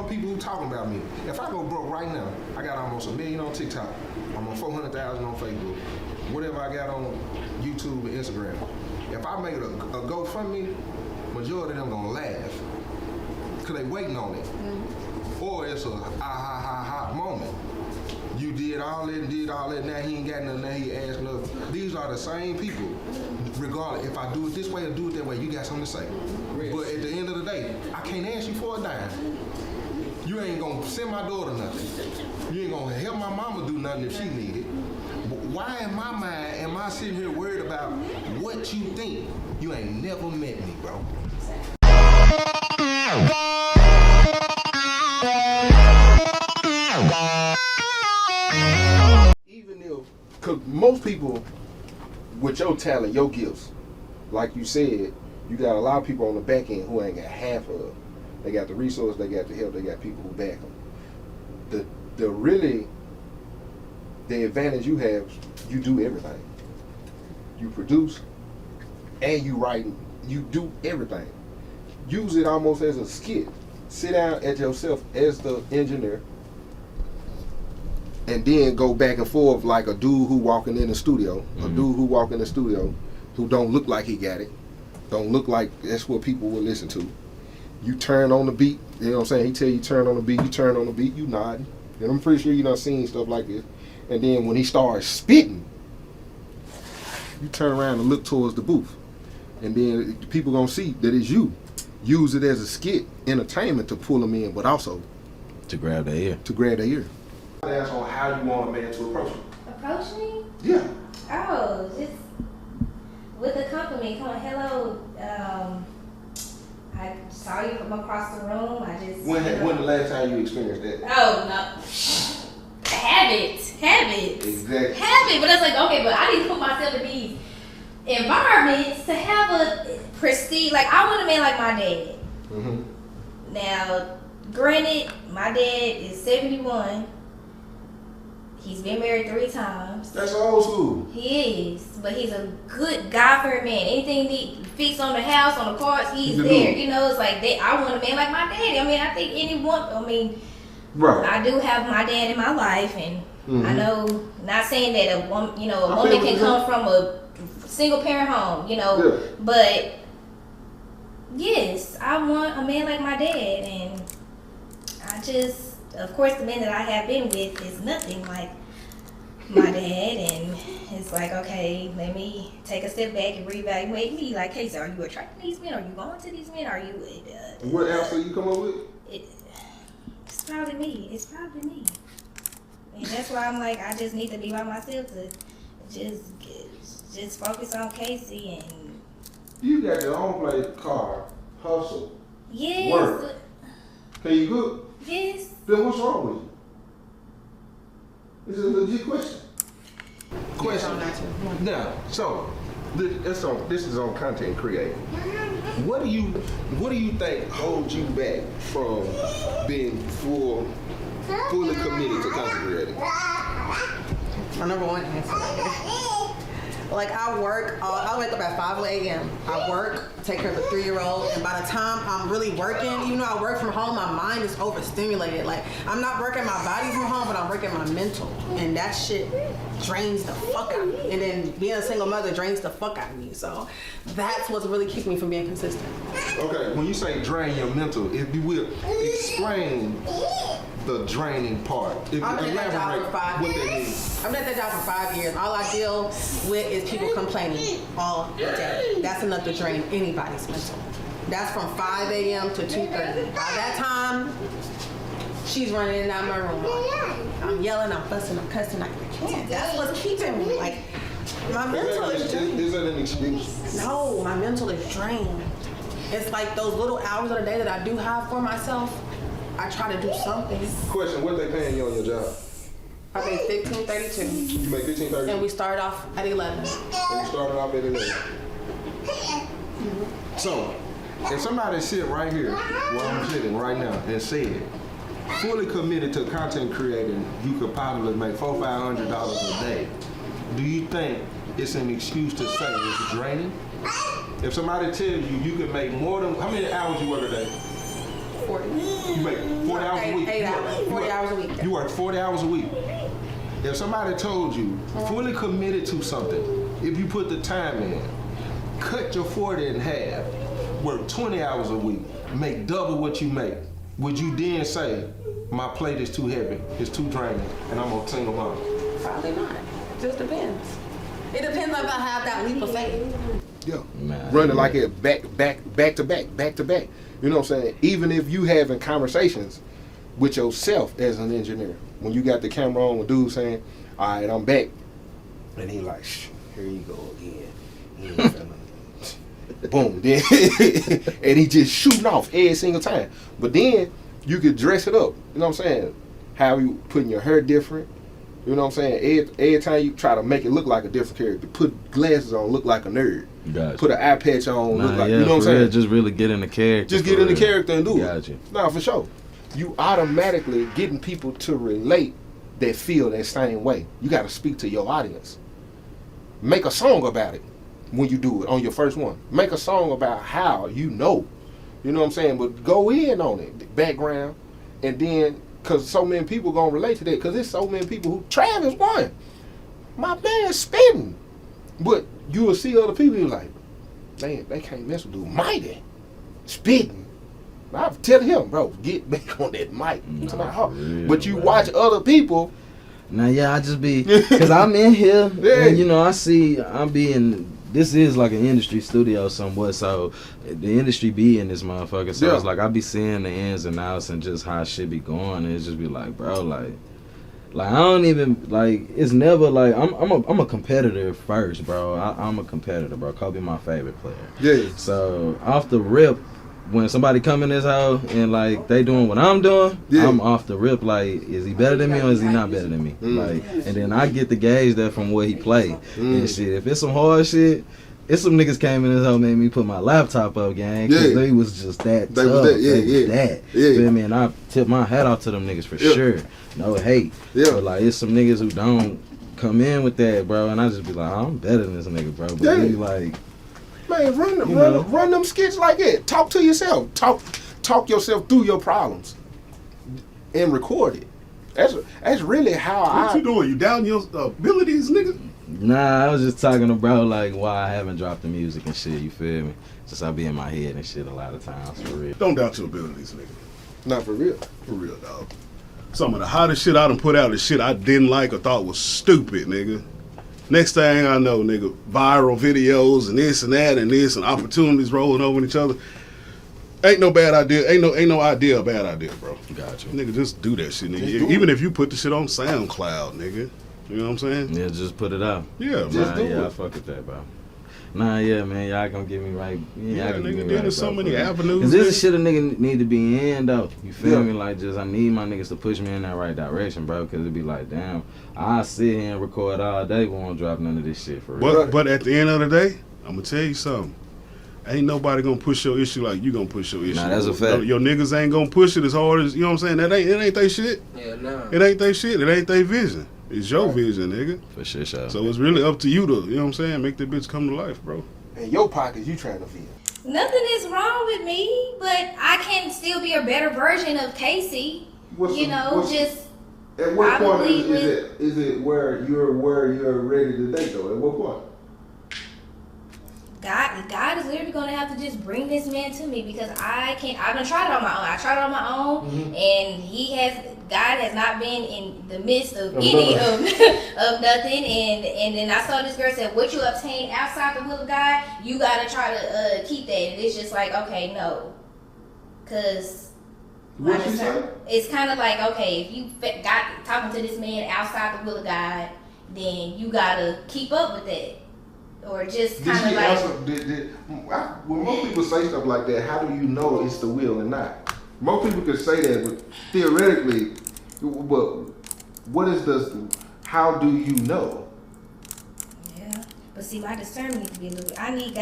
people who talking about me. If I go broke right now, I got almost 1 million on TikTok. I'm on 400,000 on Facebook. Whatever I got on YouTube and Instagram. If I make it a GoFundMe, majority of them gonna laugh. Cause they waiting on it. Or it's a ha moment. You did all that and did all that, now he ain't got nothing, now he asking us. These are the same people. Regardless, if I do it this way or do it that way, you got something to say. But at the end of the day, I can't ask you for a dime. You ain't gonna send my daughter nothing. You ain't gonna help my mama do nothing if she need it. But why in my mind am I sitting here worried about what you think? You ain't never met me, bro. Even if, cause most people with your talent, your gifts, like you said, you got a lot of people on the back end who ain't got half of. They got the resource, they got the help, they got people who back them. The advantage you have, you do everything. You produce and you write, you do everything. Use it almost as a skit. Sit down at yourself as the engineer and then go back and forth like a dude who walking in the studio, a dude who walk in the studio who don't look like he got it, don't look like that's what people will listen to. You turn on the beat, you know what I'm saying? He tell you turn on the beat, you turn on the beat, you nod. And I'm pretty sure you done seen stuff like this. And then when he starts spitting, you turn around and look towards the booth. And then people gonna see that it's you. Use it as a skit, entertainment to pull them in, but also to grab their ear. To grab their ear. That's on how you want a man to approach you. Approach me? Yeah. Oh, just with a compliment. Come on, hello. I saw you from across the room. I just. When the last time you experienced that? Oh no. Habit. Exactly. Habit, but it's like, okay, but I need to put myself in these environments to have a prestige. Like, I want a man like my dad. Mm-hmm. Now, granted, my dad is 71. He's been married 3 times. That's old school. He is, but he's a good God-fearing man. Anything he fix on the house, on the cars, he's there. You know, it's like that. I want a man like my daddy. I mean, I think right. I do have my dad in my life, and I know, not saying that a woman, a woman can come from a single parent home, but yes, I want a man like my dad, and I just, of course, the men that I have been with is nothing like my dad, and it's like, okay, let me take a step back and reevaluate me. Like, hey, so are you attracting these men? Are you going to these men? Are you? What else do you come up with? It's probably me. And that's why I'm like, I just need to be by myself to just focus on Casey and. You got your own place, car, hustle, yes, work. Can you cook? Yes. Then what's wrong with you? This is a legit question. Now, so this is on content creating. What do you think holds you back from being fully committed to content creating? My number one answer. Like, I work, I wake up at 5 a.m. I work, take care of the 3-year-old, and by the time I'm really working, even though I work from home, my mind is overstimulated. Like, I'm not working my body from home, but I'm working my mental. And that shit drains the fuck out of me. And then being a single mother drains the fuck out of me. So that's what's really keeping me from being consistent. Okay, when you say drain your mental, if you will, explain the draining part. I've been at that job for 5 years. I've been at that job for 5 years. All I deal with is people complaining all day. That's enough to drain anybody's mental. That's from 5 a.m. to 2:30. By that time, she's running in and out of my room. I'm yelling, I'm fussing, I'm cussing. I can't. That's what's keeping me. Like, my mental is drained. Is that an excuse? No, my mental is drained. It's like those little hours of the day that I do have for myself, I try to do something. Question, what they paying you on your job? I make $15.32. You make $15.32? And we started off at 11. And you started off at 11. So, if somebody sit right here, where I'm sitting right now, and said, fully committed to content creating, you could probably make $400-500 a day. Do you think it's an excuse to say it's draining? If somebody tells you you could make more than, how many hours you work a day? 40. You make 40 hours work 40 hours a week. You work 40 hours a week. If somebody told you, fully committed to something, if you put the time in, cut your 40 in half, work 20 hours a week, make double what you make, would you then say, my plate is too heavy, it's too draining, and I'm a single mom? Probably not. Just depends. It depends on if I have that leap of faith. Yeah. Running like it back to back. You know what I'm saying? Even if you having conversations with yourself as an engineer, when you got the camera on with dude saying, all right, I'm back. And he like, shh, here you go again. He ain't finna. Boom. Then and he just shooting off every single time. But then you could dress it up. You know what I'm saying? How you putting your hair different. You know what I'm saying? Every time you try to make it look like a different character, put glasses on, look like a nerd. Gotcha. Put an eye patch on, look like, yeah, you know what I'm saying? Just really get in the character. Just get in the character and do it. Gotcha. Nah, for sure. You automatically getting people to relate that feel that same way. You got to speak to your audience. Make a song about it when you do it on your first one. Make a song about how you know. You know what I'm saying? But go in on it, the background, and then, because so many people going to relate to that, because there's so many people who, Travis won. My man's spitting. But you will see other people, you're like, man, they can't mess with dude. Mighty. Spitting. I'm telling him, bro, get back on that mic. But you watch other people. Now, yeah, I just be, because I'm in here, Yeah. and, you know, this is like an industry studio somewhat, so the industry be in this motherfucker, so it's like I be seeing the ins and outs and just how shit be going, and it just be like, bro, like I don't even, like, it's never like, I'm a competitor first, bro. I'm a competitor, bro. Kobe my favorite player. Yeah. So, off the rip, when somebody come in this house and like they doing what I'm doing, I'm off the rip like, is he better than me or is he not better than me? Like, and then I get the gauge that from what he play and shit. If it's some hard shit, it's some niggas came in this house made me put my laptop up, gang, because they was just that tough. Feel me? And I tip my hat off to them niggas for sure. No hate. But like, it's some niggas who don't come in with that, bro, and I just be like, oh, I'm better than this nigga, bro. But he like, man, run them skits like that. Talk to yourself. Talk yourself through your problems, and record it. That's really how What you doing? You down your abilities, nigga? Nah, I was just talking about like why I haven't dropped the music and shit. You feel me? Just I be in my head and shit a lot of times, for real. Don't doubt your abilities, nigga. Not for real. For real, dog. Some of the hottest shit I done put out is shit I didn't like or thought was stupid, nigga. Next thing I know, nigga, viral videos and this and that and this and opportunities rolling over each other. Ain't no bad idea. Ain't no idea a bad idea, bro. Gotcha. Nigga, just do that shit, nigga. Even if you put the shit on SoundCloud, nigga. You know what I'm saying? Yeah, just put it out. Yeah, Nah, man. yeah, I fuck with that, bro. Nah, yeah, man, y'all gonna get me right. Yeah, y'all gonna nigga, get me there's so many avenues. Cause this nigga. is shit a nigga need to be in, though. You feel me? Like, just I need my niggas to push me in that right direction, bro. Cause it be like, damn, I sit here and record all day, we won't drop none of this shit for real. But at the end of the day, I'm gonna tell you something. Ain't nobody gonna push your issue like you gonna push your issue. Nah, that's a fact. Your niggas ain't gonna push it as hard as, you know what I'm saying? It ain't they shit. Yeah, no. It ain't they shit. It ain't they vision. It's your vision, nigga. For sure, sure. So it's really up to you to, you know what I'm saying, make that bitch come to life, bro. In your pockets, you trying to feel. Nothing is wrong with me, but I can still be a better version of Casey. At what point probably is it where you're ready to date though? At what point? God is literally gonna have to just bring this man to me because I can't. I've done tried it on my own. I tried it on my own, and God has not been in the midst of any of nothing. And then I saw this girl said, "What you obtain outside the will of God, you gotta try to keep that." And it's just like, okay, no, because it's kind of like, okay, if you got talking to this man outside the will of God, then you gotta keep up with that. Or just kind of like... When most people say stuff like that, how do you know it's the will and not? Most people could say that, but theoretically, how do you know? Yeah, but see, my discernment needs to be a little bit... I need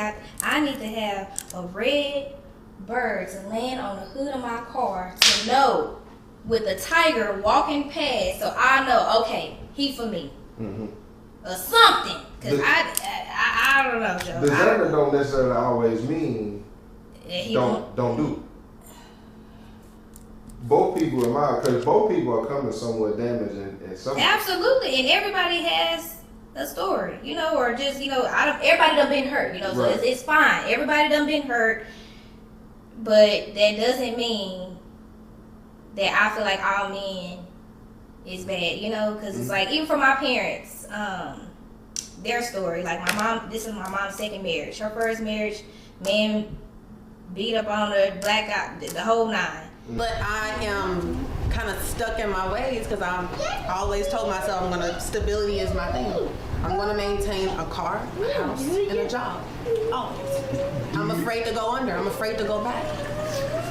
to have a red bird to land on the hood of my car to know with a tiger walking past, so I know, okay, he for me. Mm-hmm. Or something. Because I don't know, Joe. Discernment don't necessarily always mean don't do both people in mind, because both people are coming somewhat damaged and some. Absolutely, and everybody has a story, you know, or just, you know, everybody done been hurt, you know, so Right. it's fine. Everybody done been hurt, but that doesn't mean that I feel like all men is bad, you know, because it's like, even for my parents, their story, like my mom, this is my mom's second marriage. Her first marriage, man beat up on her, black out, the whole nine. But I am kind of stuck in my ways because I always told myself stability is my thing. I'm gonna maintain a car, a house, and a job. Always. I'm afraid to go under. I'm afraid to go back.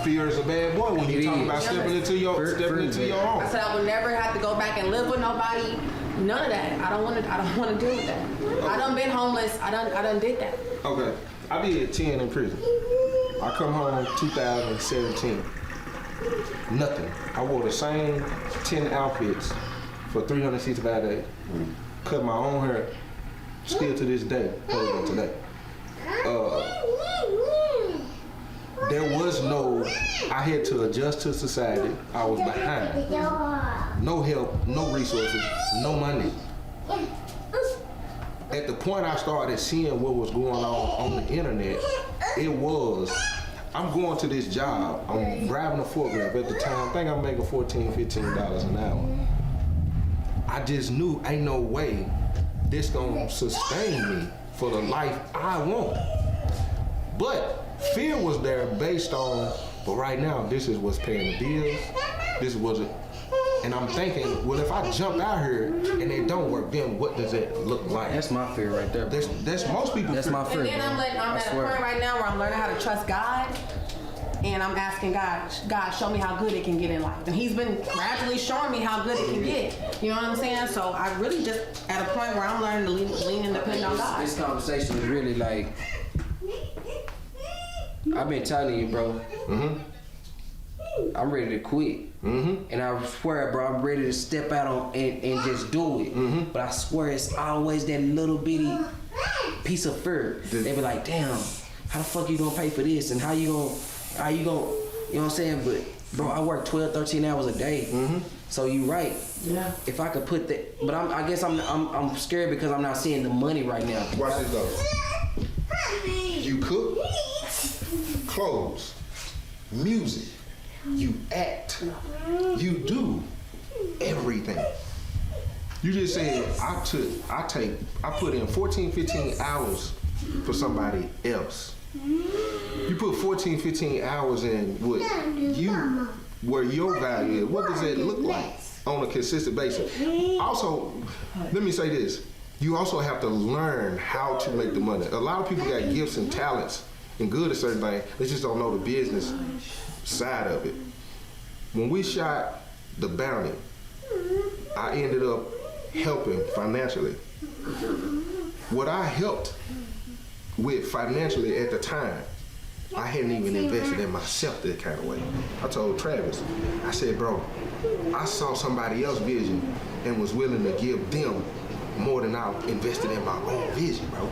Fear is a bad boy when you talk about stepping into your own. I said I would never have to go back and live with nobody. None of that. I don't want to deal with that. Okay. I done been homeless. I done did that. Okay, I did 10 in prison. I come home 2017. Nothing. I wore the same 10 outfits for 365 days. Cut my own hair. Still to this day. Other than today. There was no, I had to adjust to society. I was behind. No help, no resources, no money. At the point I started seeing what was going on the internet, it was, I'm going to this job, I'm driving a forklift. At the time, I think I'm making $14, $15 an hour. I just knew ain't no way this gonna sustain me for the life I want. But fear was there based on, but right now, this is what's paying the bills. This was it. And I'm thinking, well, if I jump out here and it don't work, then what does it look like? That's my fear right there. That's most people. That's my fear. And then I'm at a point right now where I'm learning how to trust God. And I'm asking God, show me how good it can get in life. And he's been gradually showing me how good it can get. You know what I'm saying? So I really just at a point where I'm learning to lean and depend on God. This conversation is really like, I've been telling you, bro. I'm ready to quit. And I swear, bro, I'm ready to step out on and just do it. But I swear it's always that little bitty piece of fear. They be like, damn, how the fuck you gonna pay for this? And how you gonna, you know what I'm saying? But bro, I work 12, 13 hours a day. So you right. Yeah. If I could put that, but I guess I'm scared because I'm not seeing the money right now. Watch this though. You cook, clothes, music, you act, you do everything. You just said I put in 14, 15 hours for somebody else. You put 14, 15 hours in where your value is. What does it look like on a consistent basis? Also, let me say this. You also have to learn how to make the money. A lot of people got gifts and talents and good at certain things. They just don't know the business side of it. When we shot The Bounty, I ended up helping financially. What I helped with financially at the time, I hadn't even invested in myself that kind of way. I told Travis, I said, bro, I saw somebody else's vision and was willing to give them more than I invested in my own vision, bro.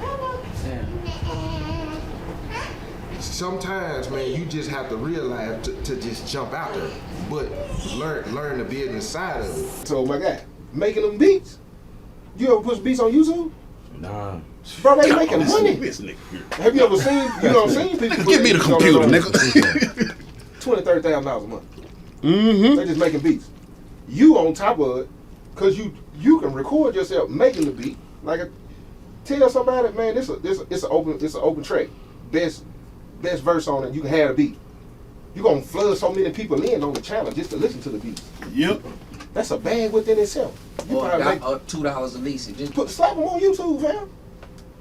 Yeah. Sometimes, man, you just have to realize to just jump out there, but learn the business side of it. So my guy, making them beats. You ever push beats on YouTube? Nah. Bro, they making money. This nigga here. Have you ever seen people? Give me the computer, nigga. $20,000, $30,000 a month. They just making beats. You on top of it, cause you can record yourself making the beat. Like, tell somebody, man, it's an open track. Best verse on it. You can have a beat. You gonna flood so many people in on the channel just to listen to the beat. Yep. That's a bag within itself. You probably make, $2 a lease. Just slap them on YouTube, fam.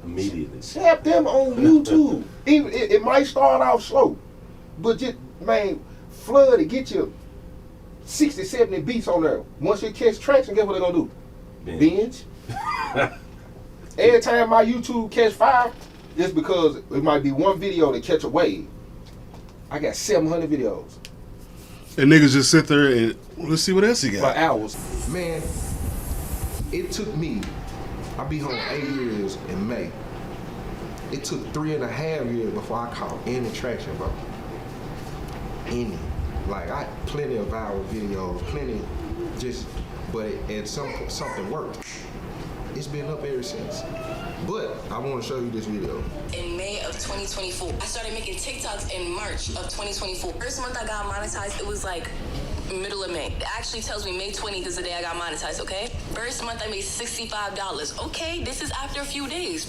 Immediately. Slap them on YouTube. Even it might start off slow, but just, man, flood it. Get you 60, 70 beats on there. Once you catch traction, guess what they're gonna do? Binge. Every time my YouTube catch fire, it's because it might be one video that catch a wave. I got 700 videos. And niggas just sit there and let's see what else he For got. hours. Man, it took me, I'll be home 8 years in May. It took 3.5 years before I caught any traction, bro. Any. Like I plenty of viral videos, plenty, but something worked. It's been up ever since. But I want to show you this video. In May of 2024, I started making TikToks in March of 2024. First month I got monetized, it was like middle of May. It actually tells me May 20th is the day I got monetized, okay? First month I made $65. Okay, this is after a few days.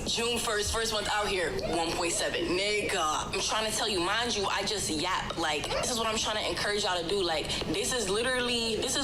June 1st, first month out here, 1.7. Nigga, I'm trying to tell you, mind you, I just yap. Like, this is what I'm trying to encourage y'all to do. Like, this is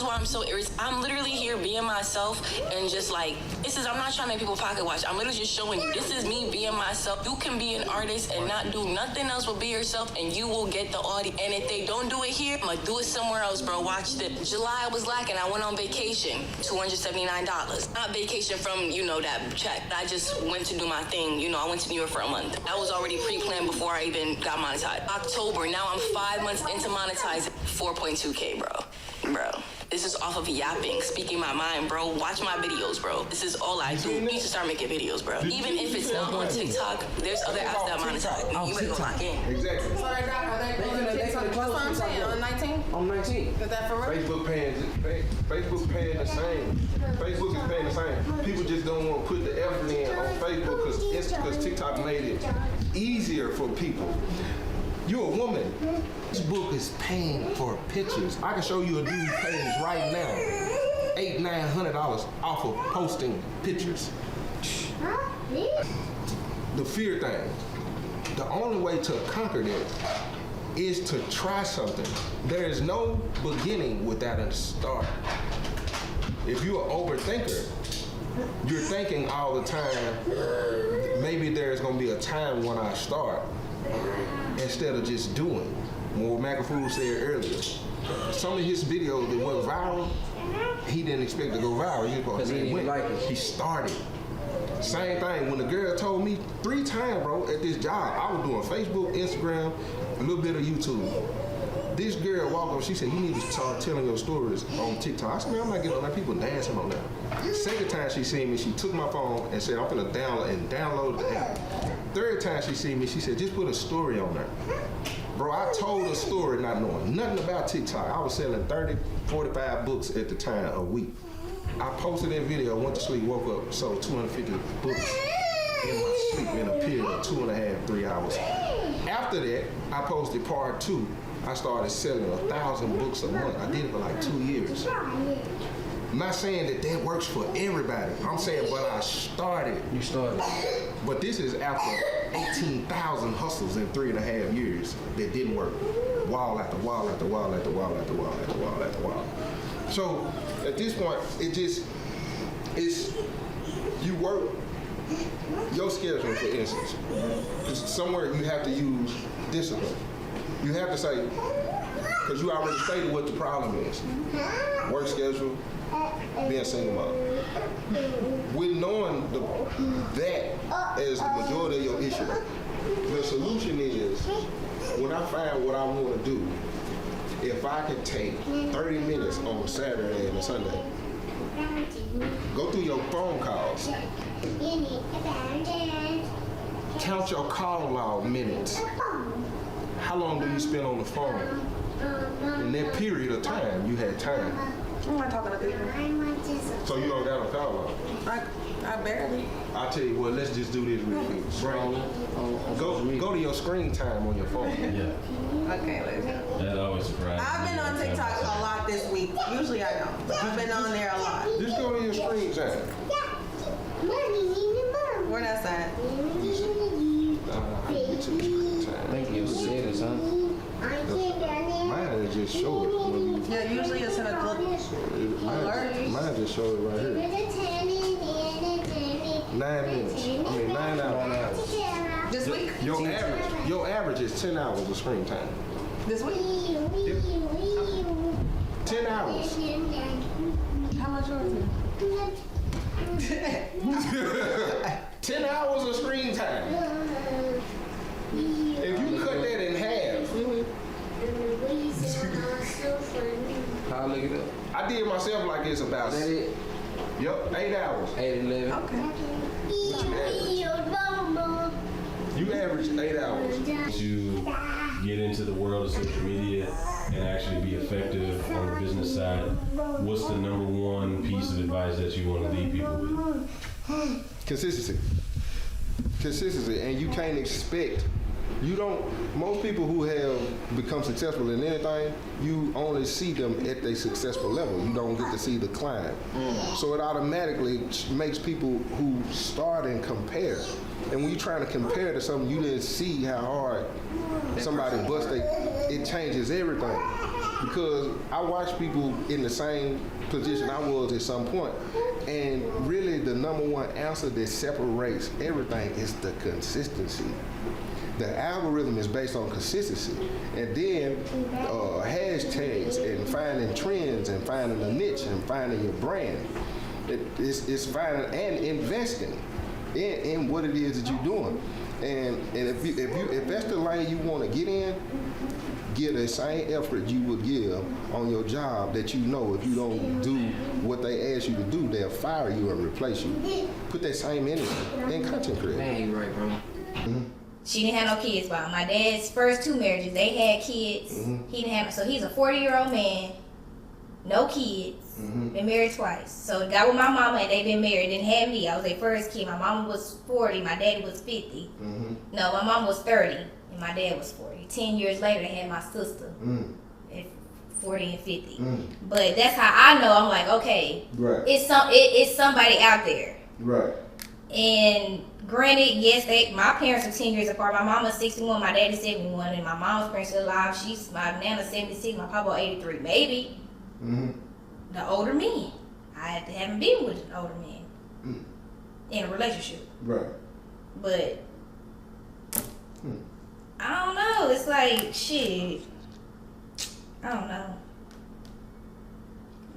why I'm so irritated. I'm literally here being myself and just like, I'm not trying to make people pocket watch. I'm literally just showing you, this is me being myself. You can be an artist and not do nothing else but be yourself and you will get the audience. And if they don't do it here, I'm gonna do it somewhere else, bro. Watch this. July I was lacking. I went on vacation. $279. Not vacation from, that check. I just went to do my thing. I went to New York for a month. That was already pre-planned before I even got monetized. October, now I'm 5 months into monetizing. 4.2K, bro. This is off of yapping, speaking my mind, bro. Watch my videos, bro. This is all I do. You need to start making videos, bro. Even if it's not on TikTok, there's other apps that monetize. You better go lock in. Exactly. So they got TikTok. That's what I'm saying. On 19? I'm 19. Is that for real? Facebook paying the same. Facebook is paying the same. People just don't want to put the effort in on Facebook because TikTok made it easier for people. You're a woman. Facebook is paying for pictures. I can show you a dude page right now. $800-900 off of posting pictures. The fear thing. The only way to conquer that is to try something. There is no beginning without a start. If you're an overthinker, you're thinking all the time, maybe there's gonna be a time when I start, instead of just doing. What McAfee said earlier, some of his videos that went viral, he didn't expect to go viral. He started. Same thing, when the girl told me 3 times, bro, at this job, I was doing Facebook, Instagram, a little bit of YouTube. This girl walked up, she said, you need to start telling your stories on TikTok. I said, man, I'm not getting on that, people dancing on that. Second time she seen me, she took my phone and said, I'm gonna download the app. Third time she seen me, she said, just put a story on there. Bro, I told a story not knowing nothing about TikTok. I was selling 30, 45 books at the time a week. I posted that video, went to sleep, woke up, sold 250 books in my sleep in a period of 2.5, 3 hours. After that, I posted part 2. I started selling 1,000 books a month. I did it for like 2 years. I'm not saying that works for everybody. I'm saying, but I started. You started. But this is after 18,000 hustles in 3.5 years that didn't work. Wall after wall after wall after wall after wall after wall after wall. So at this point, it's you work your schedule, for instance. Somewhere you have to use discipline. You have to say, because you already stated what the problem is. Work schedule, being single mom. With knowing that as the majority of your issue, the solution is, when I find what I want to do, if I could take 30 minutes on a Saturday and a Sunday, go through your phone calls, count your call log minutes. How long do you spend on the phone? In that period of time, you had time. I'm not talking to people. So you don't got a call log? I barely. I'll tell you what, let's just do this real quick. Go to your screen time on your phone. Yeah. Okay, let's go. That always surprises me. I've been on TikTok a lot this week. Usually I don't. I've been on there a lot. Just go to your screen time. Where that's at? Thank you, status, huh? Mine just show it when you. Yeah, usually it's in a good alert. Mine just show it right here. 9 minutes. 9 hours. This week? Your average is 10 hours of screen time. This week? 10 hours. How much yours is? 10 hours of screen time. If you cut that in half. I'll look it up. I did myself like it's about. Is that it? Yep, 8 hours. 8, 11. Okay. You average 8 hours. You get into the world of social media and actually be effective on the business side, what's the number one piece of advice that you want to leave people with? Consistency, and you can't expect. Most people who have become successful in anything, you only see them at their successful level. You don't get to see the climb. So it automatically makes people who start and compare. And when you're trying to compare to something you didn't see how hard somebody busted, it changes everything. Because I watch people in the same position I was at some point, and really the number one answer that separates everything is the consistency. The algorithm is based on consistency, and then hashtags and finding trends and finding a niche and finding your brand. It's finding and investing in what it is that you're doing. And if that's the lane you want to get in, give the same effort you would give on your job that you know if you don't do what they ask you to do, they'll fire you and replace you. Put that same energy in content creation. Man, you're right, bro. Mm-hmm. She didn't have no kids, but my dad's first 2 marriages, they had kids. Mm-hmm. He didn't have, so he's a 40-year-old man, no kids, been married twice. So got with my mama and they been married, didn't have me. I was their first kid. My mama was 40, my daddy was 50. No, my mama was 30 and my dad was 40. 10 years later, they had my sister at 40 and 50. But that's how I know. I'm like, okay, right. It's somebody out there. Right. And granted, yes, my parents are 10 years apart. My mama's 61, my daddy's 71, and my mom's parents are alive. My nana's 76, my papa 83. Maybe the older men. I haven't been with an older man in a relationship. Right. But I don't know. It's like shit. I don't know.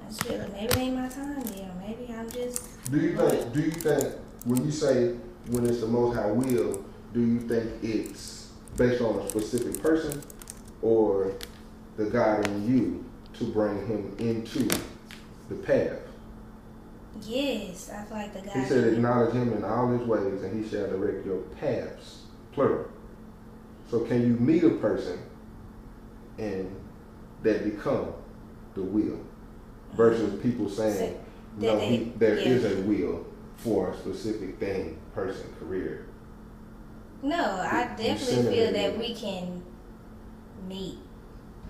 I just feel like maybe it ain't my time yet. Maybe I'm just. Do you think when you say when it's the Most High will, do you think it's based on a specific person or the God in you to bring him into the path? Yes, I feel like the God. He said, acknowledge him in all his ways and he shall direct your paths, plural. So can you meet a person and that become the will versus people saying, there is a will for a specific thing, person, career? No, I definitely feel that we can meet.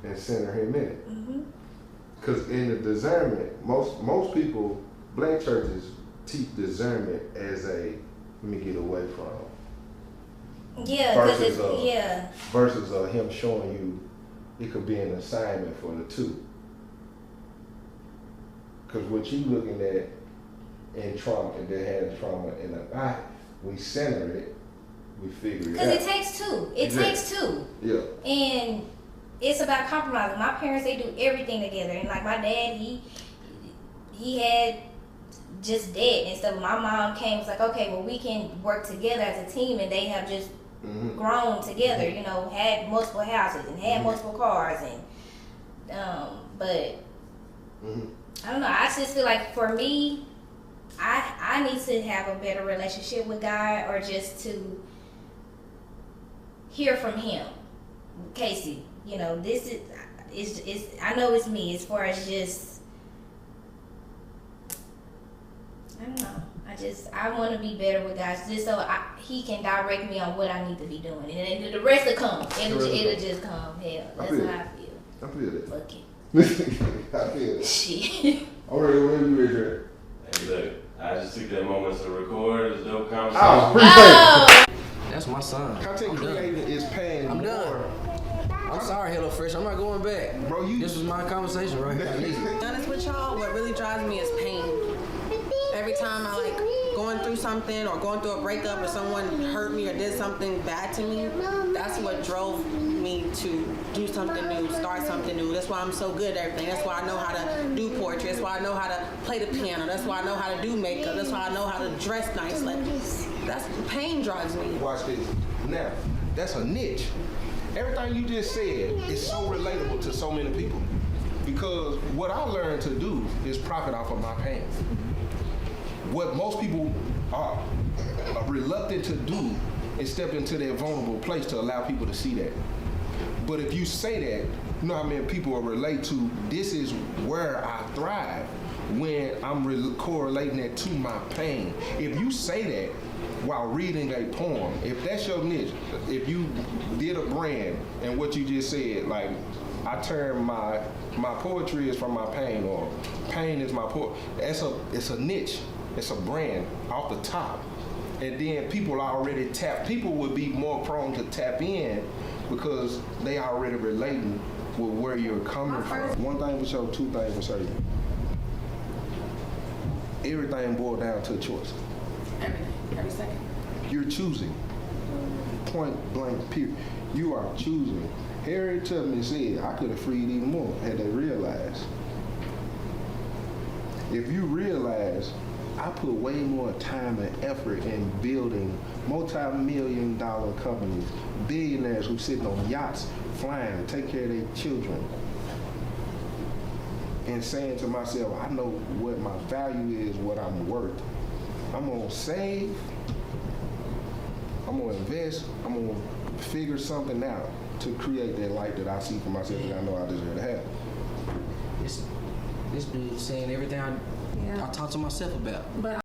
And center him in it. Because in the discernment, most people, black churches teach discernment as a, let me get away from. Yeah, versus him showing you it could be an assignment for the two. Because what you looking at in trauma, and they had trauma in the body, we center it, we figure it out. Because it takes two. It takes two. Yeah. And it's about compromising. My parents, they do everything together. And like my dad, he had just debt and stuff. My mom came, was like, okay, well, we can work together as a team, and they have just grown together, you know, had multiple houses and had multiple cars, and but I don't know, I just feel like for me, I need to have a better relationship with God, or just to hear from him. Casey, you know, this is I know it's me as far as just, I don't know. I want to be better with God, just so he can direct me on what I need to be doing, and the rest will come. It'll just come. Hell, that's how I feel. I feel it. Fuck it. I feel it. Shit. All right, whenever you ready, Jared. Hey, look, I just took that moment to record. It's a dope conversation. Oh. That's my son. Content creating is paying I'm more. done. I'm sorry, Hello Fresh. I'm not going back. Bro, This was my conversation right here. I need it. To be honest with y'all, what really drives me is pain. Every time I like going through something or going through a breakup or someone hurt me or did something bad to me, that's what drove me to do something new, start something new. That's why I'm so good at everything. That's why I know how to do poetry. That's why I know how to play the piano. That's why I know how to do makeup. That's why I know how to dress nice. Like, that's pain drives me. Watch this. Now, that's a niche. Everything you just said is so relatable to so many people. Because what I learned to do is profit off of my pain. What most people are reluctant to do is step into their vulnerable place to allow people to see that. But if you say that, you know how many people will relate to, this is where I thrive when I'm correlating that to my pain. If you say that while reading a poem, if that's your niche, if you did a brand and what you just said, like, I turn my poetry is from my pain, or pain is my poetry. It's a niche. It's a brand off the top. And then people would be more prone to tap in because they already relating with where you're coming from. One thing for sure, two things for certain. Everything boils down to a choice. Every second. You're choosing. Point blank, period. You are choosing. Harriet Tubman said, I could have freed even more had they realized. If you realize, I put way more time and effort in building multi-million-dollar companies, billionaires who sitting on yachts, flying, take care of their children, and saying to myself, I know what my value is, what I'm worth. I'm gonna save, I'm gonna invest, I'm gonna figure something out to create that life that I see for myself that I know I deserve to have. This dude saying everything I talk to myself about. But